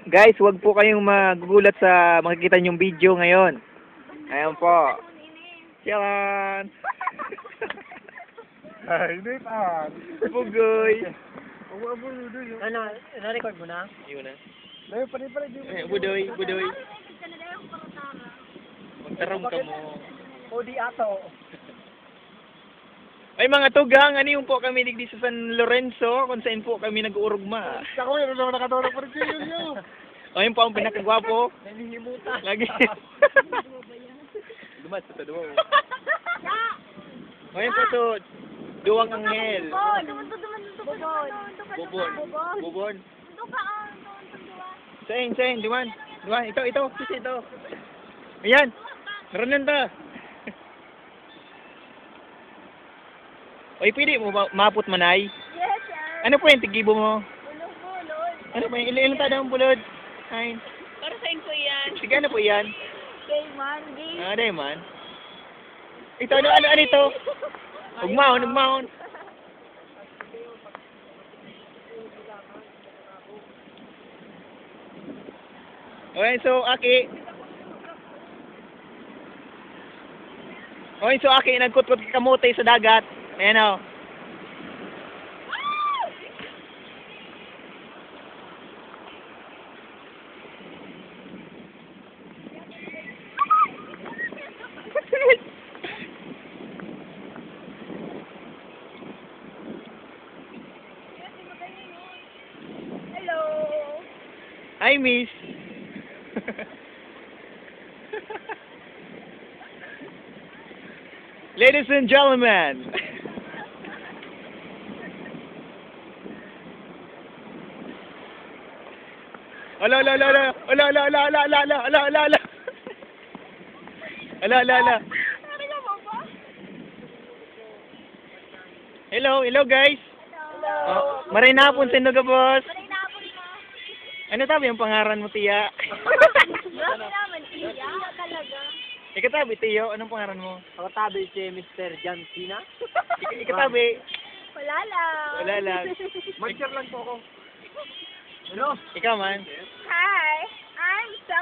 Guys, wag po kayong magugulat sa makikita nyong video ngayon. Ayan po. Yan. Ay, hindi pa. Bugoy. Ano, na-record mo na? Yun na. Dahil pa rin. Budoy. Magtarong ka mo. O di ato. Ay mga tugang, ano yung po kami digdi sa San Lorenzo, kung saan po kami nag-uurugma. Ako yun, naman nakatulog pa rin siya yun. Ayun po ang pinakagwapo. Nalilimutan. Lagi. Dumas sa duwa. Ayun po to, duwang anghel. Bubon. Sain, duwan. Ito. Ayan. Meron ta. Oy, pwede mo ba maput manay? Yes, sir. Ano po yung tigibo mo? Bulog-bulog. Ano po yung ilan tada ang bulod? Ay. Para sa inyo yan. Sige, ano po yan? Kay Mandy. Ano man? Ito, ano ito? Ugmahon. Okay, so Aki nagkutkot kamote sa dagat. Ayan o. Hello. Hi, miss. Ladies and gentlemen. Ala. Hello guys. Hello. Maray na po sa Nuga boss. Maray na po mo. Ano tabi yung pangaran mo, tiya? Grabe naman, tiya. Talaga. Ikatabi, tiyo. Anong pangaran mo? Ako tabi si Mr. John Cena. Ikatabi. Wala lang. Wala lang. Mag-share lang po ako. Ano? Ikaw man. Hi. I'm so